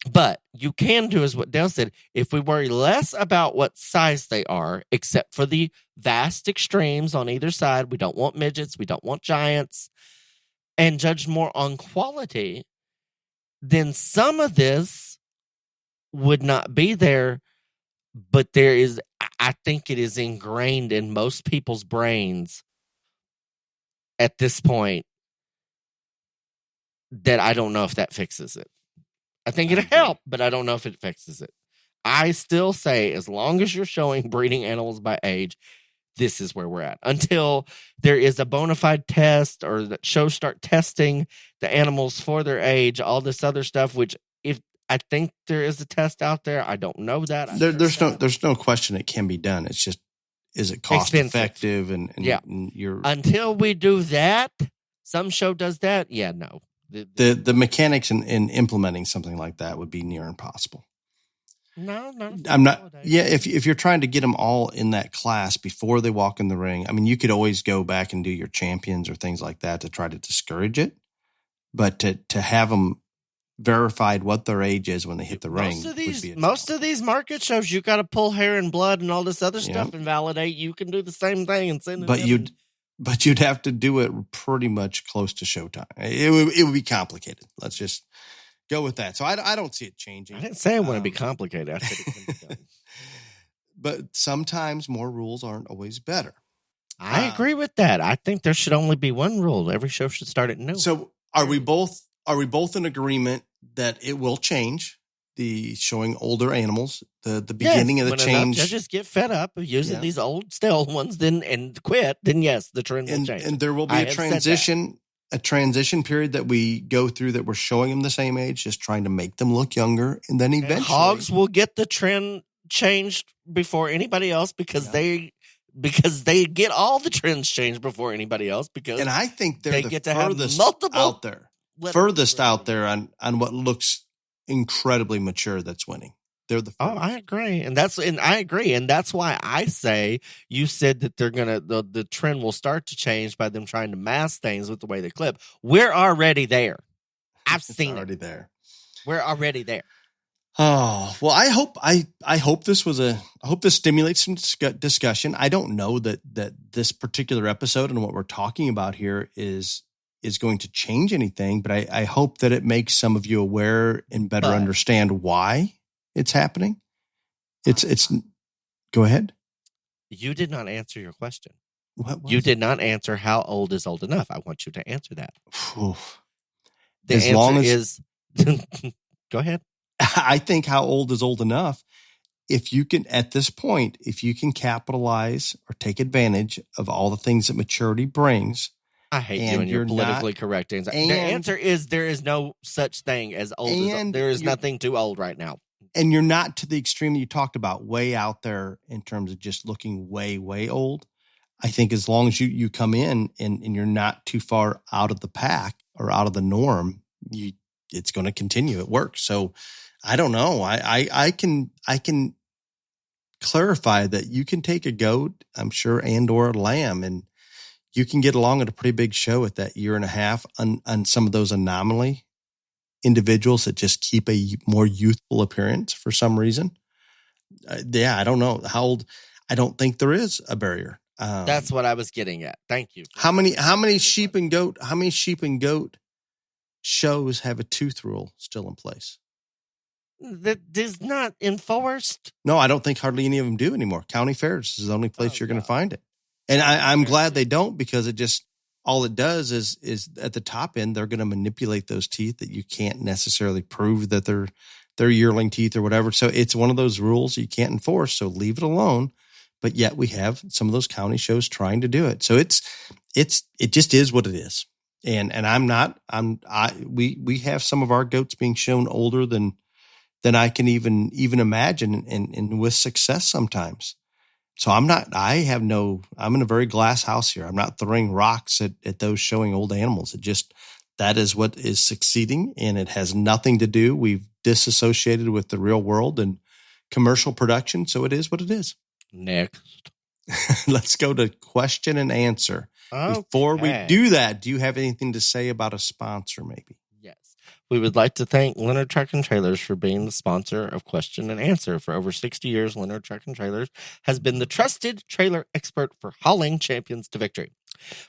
But you can do is what Dale said. If we worry less about what size they are, except for the vast extremes on either side, we don't want midgets, we don't want giants, and judge more on quality, then some of this would not be there. But I think it is ingrained in most people's brains at this point that I don't know if that fixes it. I think it'll help, but I don't know if it fixes it. I still say, as long as you're showing breeding animals by age, this is where we're at. Until there is a bona fide test or that shows start testing the animals for their age, all this other stuff, which if I think there is a test out there, I don't know that. There's no question it can be done. It's just, is it cost effective? And you're until we do that, some show does that. Yeah, no. The mechanics in implementing something like that would be near impossible. No, I'm not. Yeah, if you're trying to get them all in that class before they walk in the ring, I mean, you could always go back and do your champions or things like that to try to discourage it. But to have them verified what their age is when they hit the ring, most of these market shows, you got to pull hair and blood and all this other stuff and validate. You can do the same thing and send it. But you'd have to do it pretty much close to showtime. It would be complicated. Let's just go with that. So I don't see it changing. I didn't say it wouldn't be complicated. I said it can be done. But sometimes more rules aren't always better. I agree with that. I think there should only be one rule. Every show should start at noon. So are we both in agreement that it will change? The showing older animals, the beginning of the change. Judges get fed up of using these old stale ones, and quit. Then yes, the trend will change, and there will be a transition period that we go through that we're showing them the same age, just trying to make them look younger, and then eventually hogs will get the trend changed before anybody else because they get all the trends changed before anybody else and I think they get to have multiple furthest out there on what looks incredibly mature that's winning. They're the first. I agree. And I agree. And that's why I say you said that they're going to, the trend will start to change by them trying to mask things with the way they clip. We're already there. I've seen it. There. We're already there. Oh, well, I hope this stimulates some discussion. I don't know that this particular episode and what we're talking about here is going to change anything, but I hope that it makes some of you aware and better understand why it's happening. It's go ahead. You did not answer your question. You did not answer how old is old enough. I want you to answer that. The answer is go ahead. I think how old is old enough. If you can, at this point, if you can capitalize or take advantage of all the things that maturity brings, I hate you And and your you're politically not- correct answer. The and- answer is there is no such thing as old. And there is you're- nothing too old right now. And you're not to the extreme that you talked about, way out there in terms of just looking way, way old. I think as long as you come in and you're not too far out of the pack or out of the norm, it's going to continue. It works. So I don't know. I can clarify that you can take a goat, I'm sure, and or a lamb, and you can get along at a pretty big show at that year and a half on some of those anomaly individuals that just keep a more youthful appearance for some reason. I don't know how old. I don't think there is a barrier. That's what I was getting at. Thank you. How many sheep and goat shows have a tooth rule still in place? That is not enforced. No, I don't think hardly any of them do anymore. County fairs is the only place you're going to yeah. find it. And I'm glad they don't, because it just, all it does is at the top end, they're going to manipulate those teeth that you can't necessarily prove that they're yearling teeth or whatever. So it's one of those rules you can't enforce. So leave it alone. But yet we have some of those county shows trying to do it. So it just is what it is. And we have some of our goats being shown older than I can even imagine, and with success sometimes. So I'm in a very glass house here. I'm not throwing rocks at those showing old animals. That is what is succeeding, and it has nothing to do. We've disassociated with the real world and commercial production. So it is what it is. Next. Let's go to question and answer. Before we do that, do you have anything to say about a sponsor, maybe? Yes. We would like to thank Leonard Truck and Trailers for being the sponsor of Question and Answer. For over 60 years, Leonard Truck and Trailers has been the trusted trailer expert for hauling champions to victory.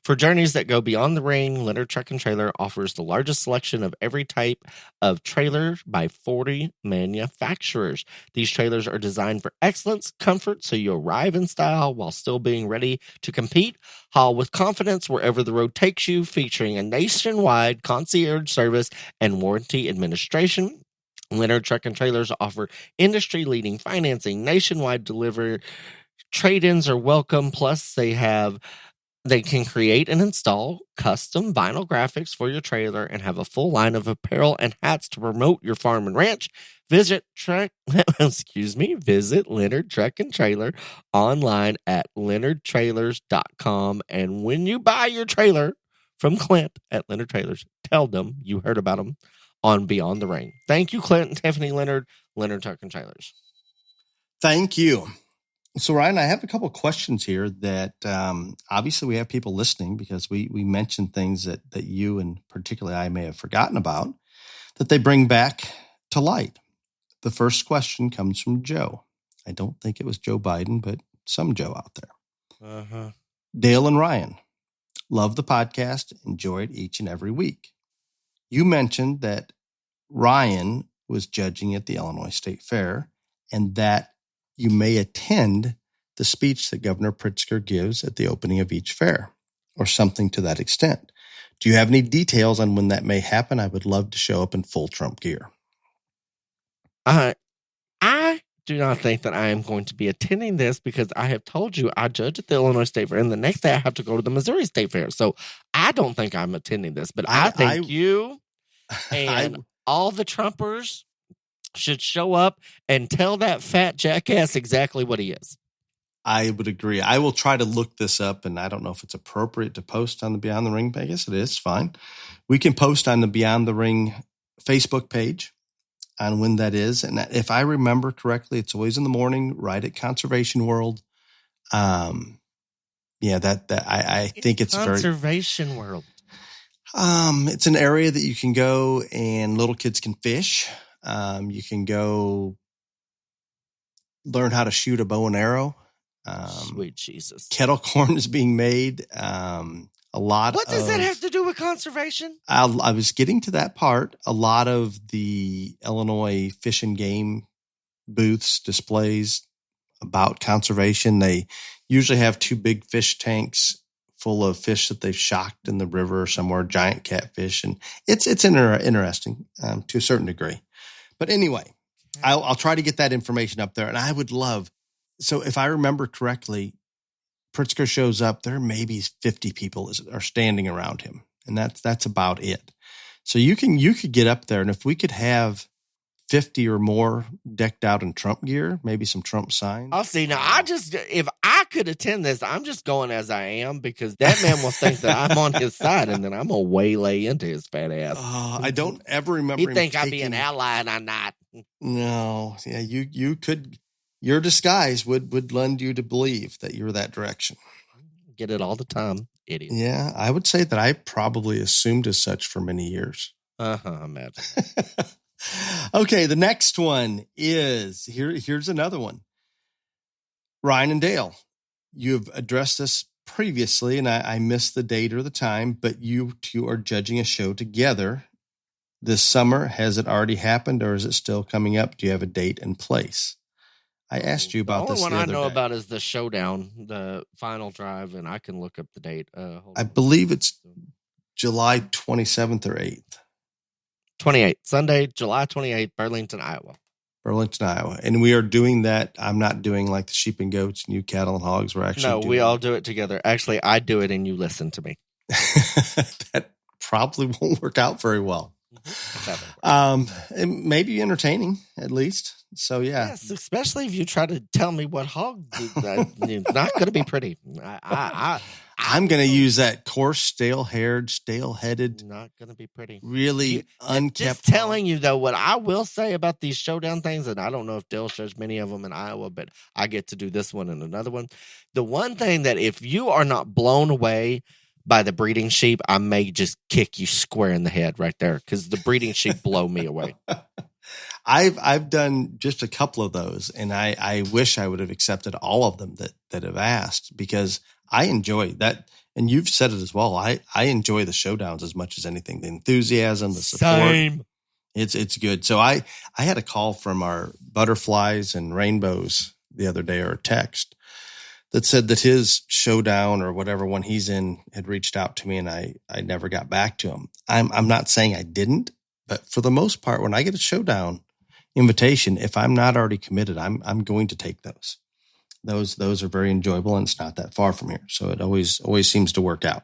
For journeys that go beyond the ring, Leonard Truck and Trailer offers the largest selection of every type of trailer by 40 manufacturers. These trailers are designed for excellence, comfort, so you arrive in style while still being ready to compete. Haul with confidence wherever the road takes you, featuring a nationwide concierge service and warranty administration. Leonard Truck and Trailers offer industry-leading financing, nationwide delivery, trade-ins are welcome, plus they can create and install custom vinyl graphics for your trailer and have a full line of apparel and hats to promote your farm and ranch. Visit Leonard Truck and Trailer online at leonardtrailers.com. And when you buy your trailer from Clint at Leonard Trailers, tell them you heard about them on Beyond the Ring. Thank you, Clint and Tiffany Leonard Truck and Trailers. Thank you. So, Ryan, I have a couple of questions here that obviously we have people listening, because we mentioned things that you and particularly I may have forgotten about that they bring back to light. The first question comes from Joe. I don't think it was Joe Biden, but some Joe out there. Uh-huh. Dale and Ryan, love the podcast, enjoy it each and every week. You mentioned that Ryan was judging at the Illinois State Fair and that you may attend the speech that Governor Pritzker gives at the opening of each fair, or something to that extent. Do you have any details on when that may happen? I would love to show up in full Trump gear. I do not think that I am going to be attending this, because I have told you I judge at the Illinois State Fair, and the next day I have to go to the Missouri State Fair. So I don't think I'm attending this, but I think you and all the Trumpers should show up and tell that fat jackass exactly what he is. I would agree. I will try to look this up, and I don't know if it's appropriate to post on the Beyond the Ring. I guess it is. Fine. We can post on the Beyond the Ring Facebook page on when that is. And if I remember correctly, it's always in the morning, right at Conservation World. I think it's Conservation World. It's an area that you can go and little kids can fish. You can go learn how to shoot a bow and arrow. Sweet Jesus. Kettle corn is being made. What does that have to do with conservation? I was getting to that part. A lot of the Illinois Fish and Game booths, displays about conservation. They usually have 2 big fish tanks full of fish that they've shocked in the river or somewhere, giant catfish. And it's interesting to a certain degree. But anyway, I'll try to get that information up there. And I would love, so if I remember correctly, Pritzker shows up, there may be 50 people are standing around him, and that's about it. So you could get up there, and if we could have 50 or more decked out in Trump gear, maybe some Trump signs. I'll see. Now, if I could attend this, I'm just going as I am, because that man will think that I'm on his side, and then I'm going to waylay into his fat ass. I don't ever remember He'd think I'd be an ally, and I'm not. No. Yeah, you could. Your disguise would lend you to believe that you're that direction. Get it all the time, idiot. Yeah, I would say that I probably assumed as such for many years. Imagine. Okay, the next one is here's another one. Ryan and Dale, you've addressed this previously, and I missed the date or the time, but you two are judging a show together this summer. Has it already happened, or is it still coming up? Do you have a date and place? I asked you about this. The only one I know day. about is the Showdown, the final drive, and I can look up the date. I believe it's July 27th or 8th. 28th, Sunday, July 28th, Burlington, Iowa. Burlington, Iowa. And we are doing that. I'm not doing like the sheep and goats and you cattle and hogs. We're actually we all do it together. Actually, I do it and you listen to me. That probably won't work out very well. It may be entertaining at least. So yeah. Yes, especially if you try to tell me what hog it's not going to be pretty. I'm going to use that coarse, stale-haired, stale-headed. Not going to be pretty. Really unkept. Just telling you though, what I will say about these Showdown things, and I don't know if Dale shows many of them in Iowa, but I get to do this one and another one. The one thing that if you are not blown away by the breeding sheep, I may just kick you square in the head right there, because the breeding sheep blow me away. I've done just a couple of those, and I wish I would have accepted all of them that have asked, because I enjoy that. And you've said it as well. I enjoy the Showdowns as much as anything. The enthusiasm, the support. Same. It's good. So I had a call from our butterflies and rainbows the other day, or a text that said that his Showdown or whatever one he's in had reached out to me, and I never got back to him. I'm not saying I didn't, but for the most part, when I get a Showdown invitation, if I'm not already committed, I'm going to take those. Those are very enjoyable, and it's not that far from here. So it always seems to work out.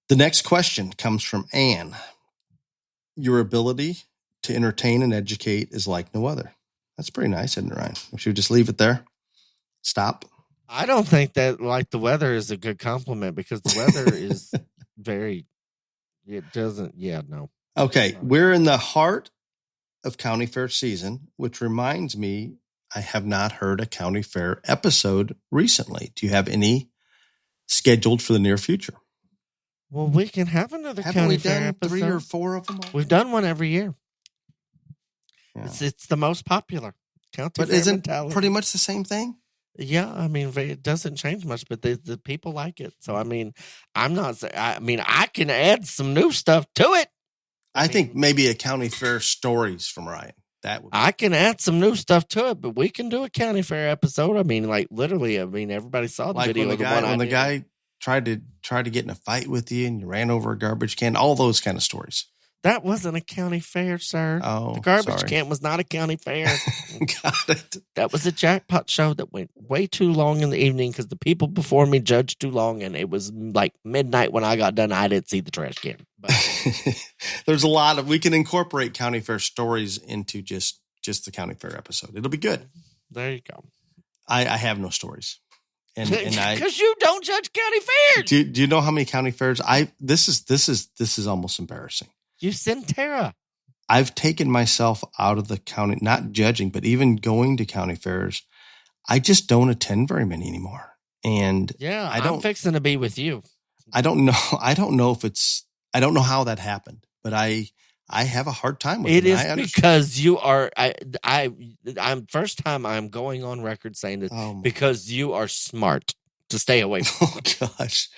The next question comes from Anne. Your ability to entertain and educate is like no other. That's pretty nice, isn't it, Ryan? Should we just leave it there? Stop. I don't think that like the weather is a good compliment, because the weather is no. Okay. We're in the heart of county fair season, which reminds me, I have not heard a county fair episode recently. Do you have any scheduled for the near future? Well, we can have another Haven't county we fair done episode. 3 or 4 of them already? We've done one every year. Yeah. It's the most popular county But fair isn't mentality. pretty much the same thing? Yeah, I mean, it doesn't change much, but the people like it. So, I mean, I can add some new stuff to it. I think maybe a county fair stories from Ryan. That would. I can add some new stuff to it, but we can do a county fair episode. I mean, like literally, everybody saw the video. When the guy tried to get in a fight with you and you ran over a garbage can, all those kind of stories. That wasn't a county fair, sir. Oh, the garbage can was not a county fair. Got it. That was a jackpot show that went way too long in the evening, because the people before me judged too long, and it was like midnight when I got done. I didn't see the trash can. But there's a lot we can incorporate county fair stories into just the county fair episode. It'll be good. There you go. I have no stories. And because you don't judge county fairs. Do you know how many county fairs this is almost embarrassing. You send Tara. I've taken myself out of the county, not judging, but even going to county fairs. I just don't attend very many anymore. And yeah, I'm fixing to be with you. I don't know. I don't know how that happened, but I have a hard time with it. It is because you are, I'm first time I'm going on record saying this, because you are smart to stay away from. Oh gosh.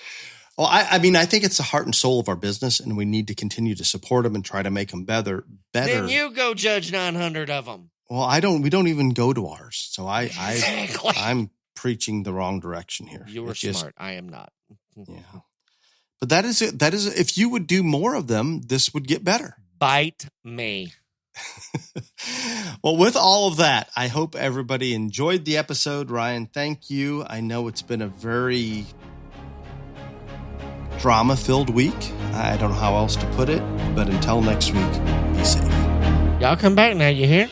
Well, I mean, I think it's the heart and soul of our business, and we need to continue to support them and try to make them better. Then you go judge 900 of them. Well, we don't even go to ours. So Exactly. I'm preaching the wrong direction here. You are smart. I am not. Yeah. But that is it. If you would do more of them, this would get better. Bite me. Well, with all of that, I hope everybody enjoyed the episode. Ryan, thank you. I know it's been a very drama-filled week. I don't know how else to put it, but until next week, be safe. Y'all come back now, you hear?